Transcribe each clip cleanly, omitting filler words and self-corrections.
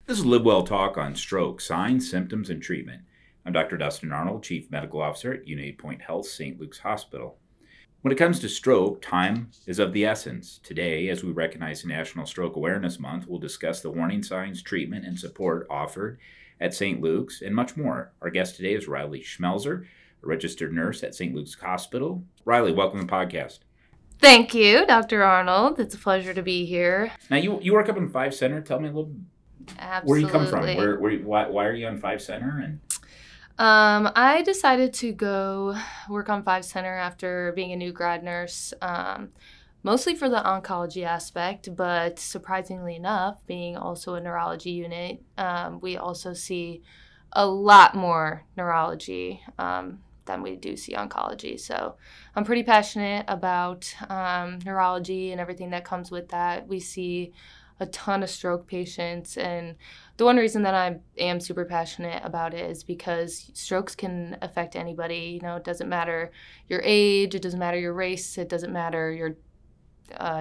This is LiveWell Talk on stroke, signs, symptoms, and treatment. I'm Dr. Dustin Arnold, Chief Medical Officer at Unity Point Health St. Luke's Hospital. When it comes to stroke, time is of the essence. Today, as we recognize National Stroke Awareness Month, we'll discuss the warning signs, treatment, and support offered at St. Luke's, and much more. Our guest today is Ryley Schmelzer, a registered nurse at St. Luke's Hospital. Ryley, welcome to the podcast. Thank you, Dr. Arnold. It's a pleasure to be here. Now, you work up in 5 Center. Tell me a little. Absolutely. Where you come from? Why are you on 5 Center? And I decided to go work on 5 Center after being a new grad nurse, mostly for the oncology aspect, but surprisingly enough, being also a neurology unit, we also see a lot more neurology than we do see oncology. So I'm pretty passionate about neurology and everything that comes with that. We see a ton of stroke patients, and the one reason that I am super passionate about it is because strokes can affect anybody. You know, it doesn't matter your age, it doesn't matter your race, it doesn't matter your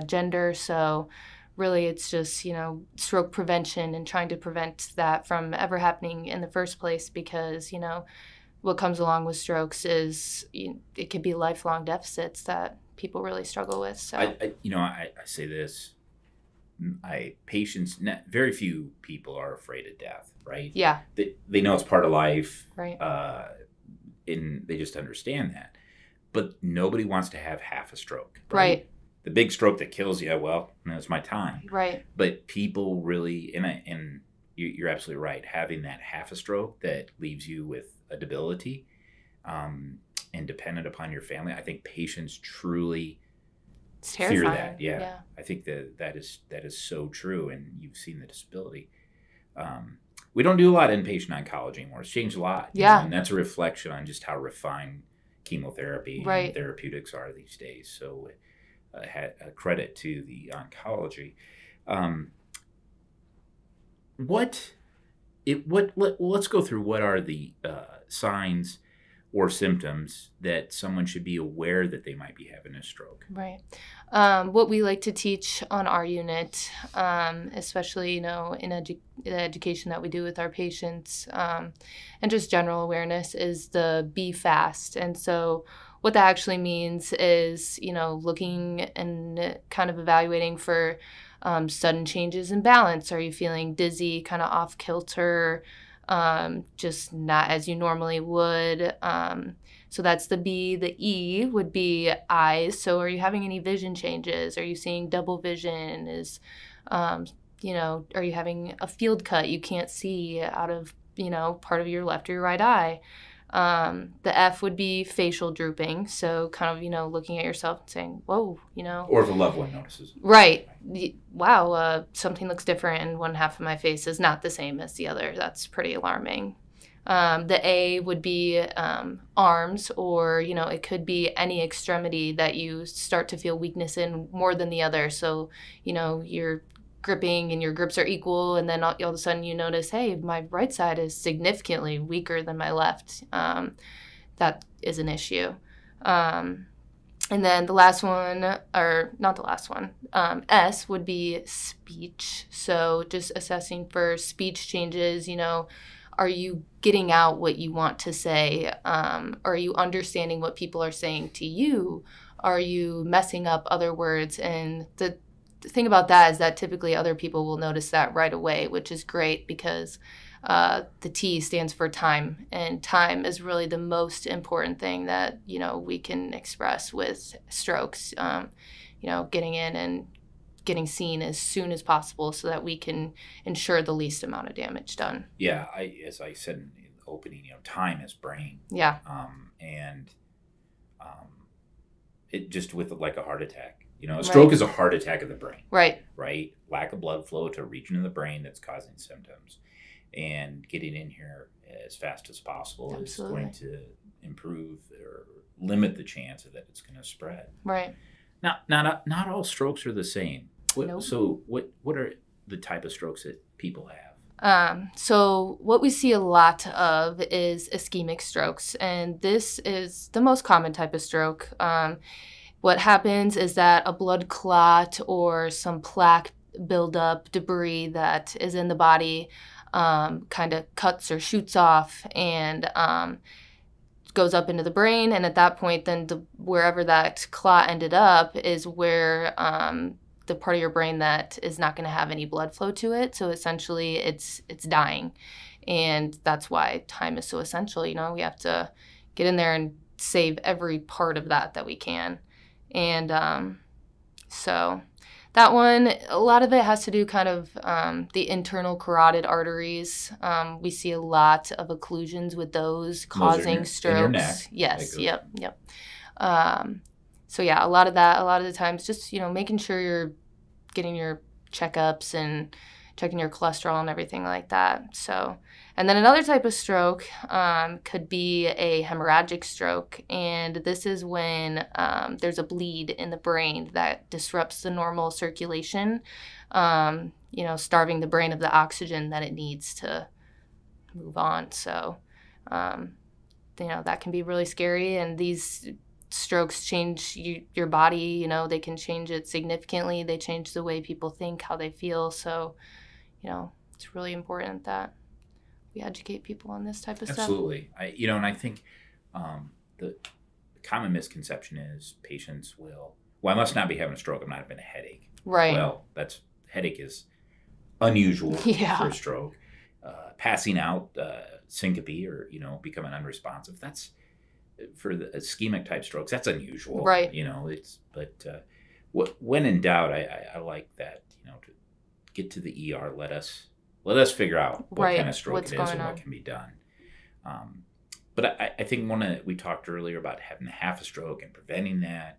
gender. So really it's just, stroke prevention and trying to prevent that from ever happening in the first place, because, what comes along with strokes is it could be lifelong deficits that people really struggle with. So I say this. Very few people are afraid of death, right? Yeah. They know it's part of life, right? And they just understand that. But nobody wants to have half a stroke, right? The big stroke that kills you, well, that's my time, right? But people really, and you're absolutely right, having that half a stroke that leaves you with a debility, and dependent upon your family. I think patients truly fear that. Yeah. I think that is so true, and you've seen the disability. We don't do a lot of inpatient oncology anymore. It's changed a lot. Yeah. And that's a reflection on just how refined chemotherapy and therapeutics are these days. So a credit to the oncology. Let's go through what are the signs or symptoms that someone should be aware that they might be having a stroke. Right. What we like to teach on our unit, especially, in the education that we do with our patients, and just general awareness, is the be fast. And so what that actually means is, looking and kind of evaluating for sudden changes in balance. Are you feeling dizzy, kind of off kilter, just not as you normally would? So that's the B. The E would be eyes. So are you having any vision changes? Are you seeing double vision? Are you having a field cut you can't see out of, part of your left or your right eye? The F would be facial drooping. So kind of, looking at yourself and saying, whoa, Or if a loved one notices. Right. Wow, something looks different and one half of my face is not the same as the other. That's pretty alarming. The A would be arms, or, it could be any extremity that you start to feel weakness in more than the other. So, you're gripping and your grips are equal, and then all of a sudden you notice, hey, my right side is significantly weaker than my left. That is an issue. And then the last one, or not the last one, S would be speech. So just assessing for speech changes. Are you getting out what you want to say? Are you understanding what people are saying to you? Are you messing up other words? And the thing about that is that typically other people will notice that right away, which is great, because the T stands for time, and time is really the most important thing that, we can express with strokes. Getting in and getting seen as soon as possible so that we can ensure the least amount of damage done. Yeah, as I said in the opening, time is brain. Yeah. It just with like a heart attack. A stroke is a heart attack of the brain. Right. Right? Lack of blood flow to a region of the brain that's causing symptoms. And getting in here as fast as possible is going to improve or limit the chance that it's going to spread. Right. Now, not all strokes are the same. Nope. So what are the type of strokes that people have? So what we see a lot of is ischemic strokes, and this is the most common type of stroke. What happens is that a blood clot or some plaque buildup, debris that is in the body kind of cuts or shoots off and goes up into the brain. And at that point, then wherever that clot ended up is where the part of your brain that is not going to have any blood flow to it. So essentially, it's dying. And that's why time is so essential. You know, we have to get in there and save every part of that we can. And so that one, a lot of it has to do kind of the internal carotid arteries. We see a lot of occlusions with those causing strokes. In your neck. Yes, yep. So yeah, a lot of that, a lot of the times just, you know, making sure you're getting your checkups and checking your cholesterol and everything like that. So, and then another type of stroke could be a hemorrhagic stroke. And this is when there's a bleed in the brain that disrupts the normal circulation, you know, starving the brain of the oxygen that it needs to move on. So, you know, that can be really scary. And these strokes change your body, you know, they can change it significantly. They change the way people think, how they feel. So, you know, it's really important that we educate people on this type of stuff. Absolutely. You know, and I think the common misconception is patients will, well, I must not be having a stroke. I'm not having a headache. Right. Well, headache is unusual for a stroke. Passing out, syncope, or, you know, becoming unresponsive. That's for the ischemic type strokes. That's unusual. Right. You know, when in doubt, I like that, you know, to get to the ER. Let us figure out what kind of stroke it is and what can be done. But I think we talked earlier about having half a stroke and preventing that.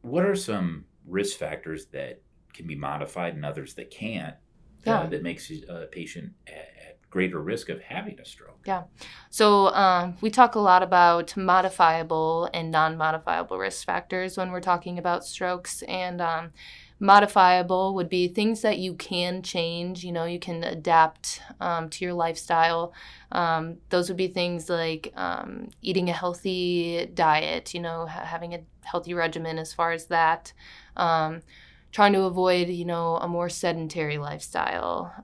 What are some risk factors that can be modified and others that can't, that makes a patient at greater risk of having a stroke? Yeah. So we talk a lot about modifiable and non-modifiable risk factors when we're talking about strokes. And modifiable would be things that you can change, you know, you can adapt to your lifestyle. Those would be things like eating a healthy diet, you know, having a healthy regimen as far as that. Trying to avoid, you know, a more sedentary lifestyle.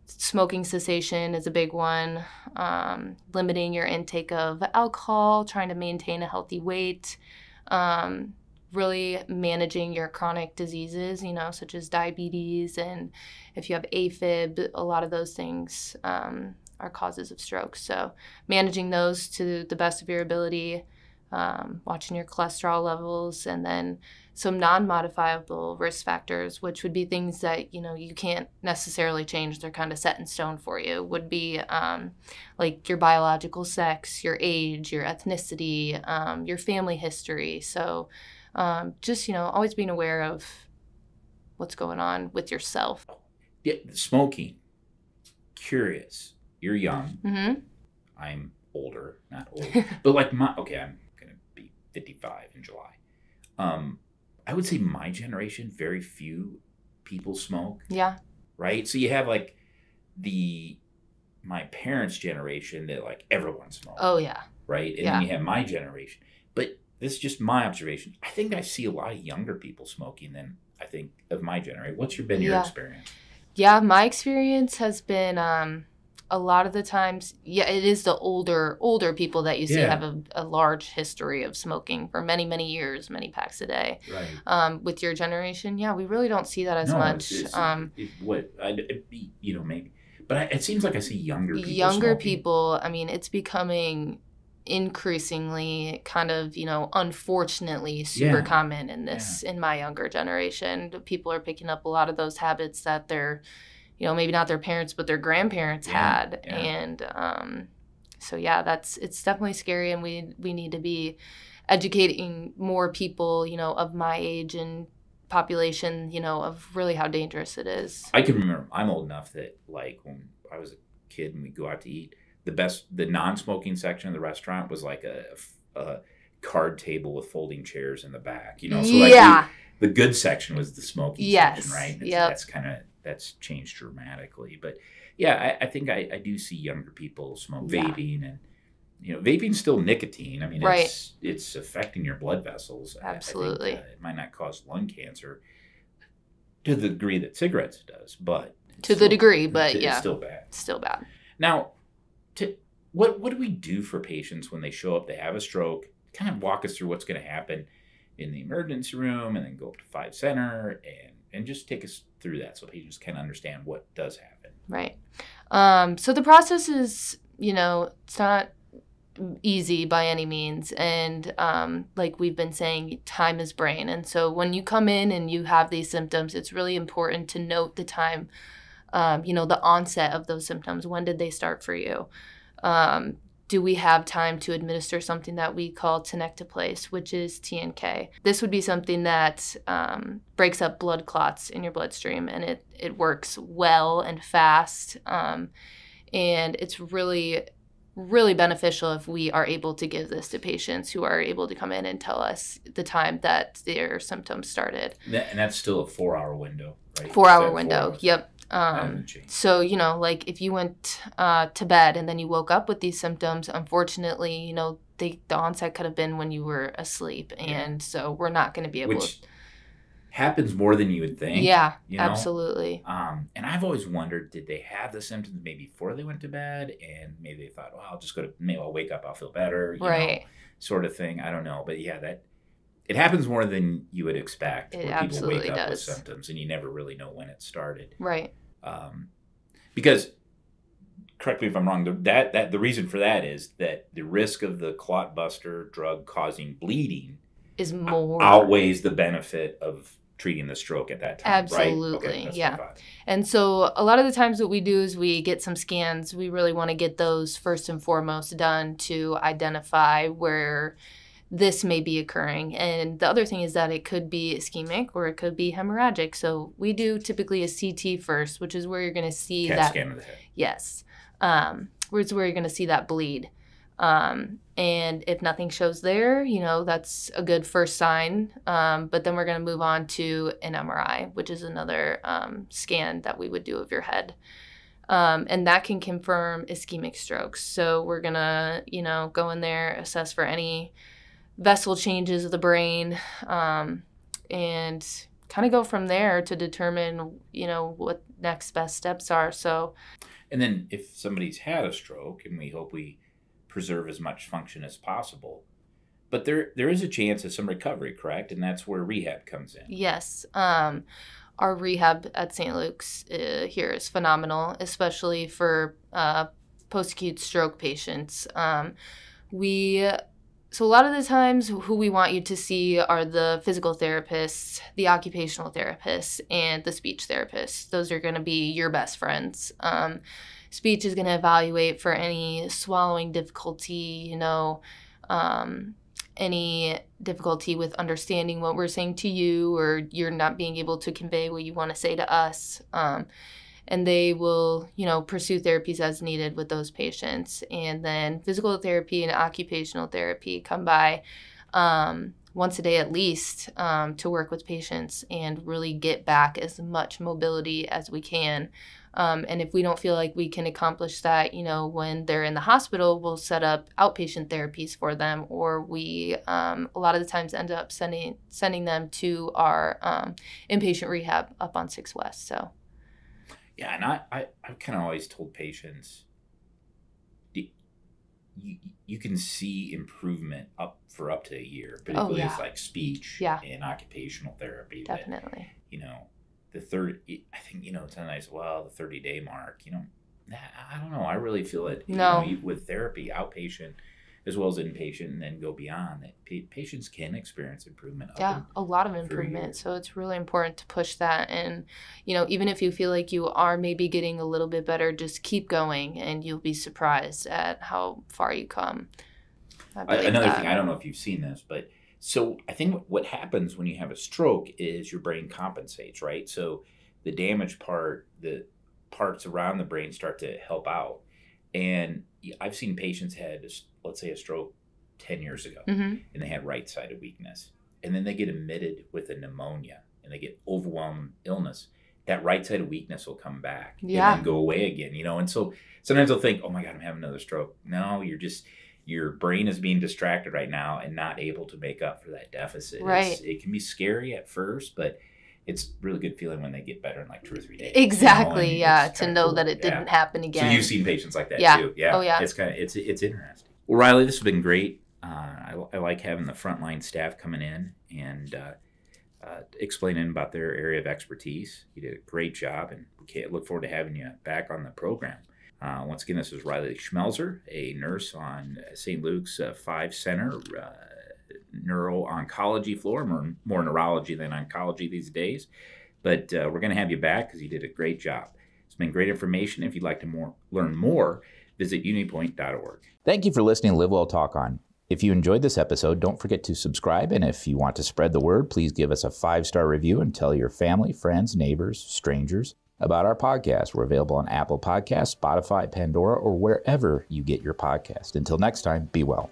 Smoking cessation is a big one. Limiting your intake of alcohol, trying to maintain a healthy weight. Really managing your chronic diseases, you know, such as diabetes, and if you have AFib, a lot of those things are causes of stroke. So managing those to the best of your ability, watching your cholesterol levels, and then some non-modifiable risk factors, which would be things that, you know, you can't necessarily change. They're kind of set in stone for you, would be like your biological sex, your age, your ethnicity, your family history. So just, you know, always being aware of what's going on with yourself. Yeah, smoking. Curious. You're young. Mm-hmm. I'm older, not old. But like I'm going to be 55 in July. I would say my generation, very few people smoke. Yeah. Right? So you have like my parents' generation that like everyone smoked. Oh, yeah. Right? And then you have my generation. But this is just my observation. I think I see a lot of younger people smoking than I think of my generation. What's been your experience? Yeah, my experience has been a lot of the times, it is the older people that you see have a large history of smoking for many, many years, many packs a day. Right. With your generation, we really don't see that as much. Maybe. But it seems like I see younger people Younger people, I mean, it's becoming increasingly kind of, you know, unfortunately super common in my younger generation. People are picking up a lot of those habits that they're, you know, maybe not their parents, but their grandparents had. Yeah. And it's definitely scary. And we need to be educating more people, you know, of my age and population, you know, of really how dangerous it is. I can remember, I'm old enough that like when I was a kid and we'd go out to eat, the non-smoking section of the restaurant was like a card table with folding chairs in the back, you know? So like the good section was the smoking section, right? That's changed dramatically. But I think I do see younger people smoke vaping, and, you know, vaping's still nicotine. I mean, it's affecting your blood vessels. Absolutely. I think, it might not cause lung cancer to the degree that cigarettes does, but to the degree, but it's yeah, still bad. Still bad. Now, what do we do for patients when they show up, they have a stroke? Kind of walk us through what's going to happen in the emergency room, and then go up to 5 Center, and just take us through that so patients can understand what does happen. Right. So the process is, it's not easy by any means. And like we've been saying, time is brain. And so when you come in and you have these symptoms, it's really important to note the time, the onset of those symptoms. When did they start for you? Do we have time to administer something that we call tenecteplase, which is TNK? This would be something that breaks up blood clots in your bloodstream, and it works well and fast. And it's really, really beneficial if we are able to give this to patients who are able to come in and tell us the time that their symptoms started. And that's still a 4-hour window, right? 4-hour window, 4 yep. So, like if you went to bed and then you woke up with these symptoms, unfortunately, the onset could have been when you were asleep. And so we're not going to be able to. Which happens more than you would think. Yeah, absolutely. And I've always wondered, did they have the symptoms maybe before they went to bed? And maybe they thought, well, I'll just maybe I'll wake up, I'll feel better, right? Sort of thing. I don't know. But yeah, it happens more than you would expect. It when people wake up with does. symptoms, and you never really know when it started. Right. Because, correct me if I'm wrong, the reason for that is that the risk of the clot buster drug causing bleeding is more outweighs the benefit of treating the stroke at that time. Absolutely. Right? Okay, yeah. And so a lot of the times what we do is we get some scans. We really want to get those first and foremost done to identify where this may be occurring. And the other thing is that it could be ischemic or it could be hemorrhagic. So we do typically a CT first, which is where you're going to see CAT scan of the head. Yes. It's where you're going to see that bleed. And if nothing shows there, that's a good first sign. But then we're going to move on to an MRI, which is another scan that we would do of your head. And that can confirm ischemic strokes. So we're going to, go in there, assess for any vessel changes of the brain, and kind of go from there to determine, what next best steps are. So, and then if somebody's had a stroke, and we hope we preserve as much function as possible, but there is a chance of some recovery, correct? And that's where rehab comes in. Yes. Our rehab at St. Luke's here is phenomenal, especially for post-acute stroke patients. So a lot of the times who we want you to see are the physical therapists, the occupational therapists, and the speech therapists. Those are going to be your best friends. Speech is going to evaluate for any swallowing difficulty, any difficulty with understanding what we're saying to you, or you're not being able to convey what you want to say to us. And they will, pursue therapies as needed with those patients. And then physical therapy and occupational therapy come by once a day at least to work with patients and really get back as much mobility as we can. And if we don't feel like we can accomplish that, when they're in the hospital, we'll set up outpatient therapies for them, or we a lot of the times end up sending them to our inpatient rehab up on 6 West. So. Yeah, and I've kind of always told patients, you can see improvement up to a year, particularly with like speech and occupational therapy. Definitely. The third, I think, it's a nice, the 30-day mark, I don't know. I really feel it, with therapy, outpatient as well as inpatient, and then go beyond that. Patients can experience improvement. A lot of improvement. So it's really important to push that. And, even if you feel like you are maybe getting a little bit better, just keep going and you'll be surprised at how far you come. Another thing, I don't know if you've seen this, but so I think what happens when you have a stroke is your brain compensates, right? So the damaged the parts around the brain start to help out. And I've seen patients had, let's say, a stroke 10 years ago, and they had right-sided weakness. And then they get admitted with a pneumonia, and they get overwhelmed illness. That right-sided weakness will come back and then go away again, And so sometimes they'll think, oh, my God, I'm having another stroke. No, your brain is being distracted right now and not able to make up for that deficit. Right. It can be scary at first, but it's really good feeling when they get better in like 2 or 3 days. Exactly. You know, Yeah. To know that it didn't happen again. So you've seen patients like that Yeah. too. Yeah. Oh yeah. It's kind of, it's interesting. Well, Ryley, this has been great. I like having the frontline staff coming in and explaining about their area of expertise. You did a great job, and we look forward to having you back on the program. Once again, this is Ryley Schmelzer, a nurse on St. Luke's 5 Center neuro-oncology floor, more neurology than oncology these days. But we're going to have you back because you did a great job. It's been great information. If you'd like to learn more, visit unitypoint.org. Thank you for listening to LiveWell Talk On. If you enjoyed this episode, don't forget to subscribe. And if you want to spread the word, please give us a 5-star review and tell your family, friends, neighbors, strangers about our podcast. We're available on Apple Podcasts, Spotify, Pandora, or wherever you get your podcast. Until next time, be well.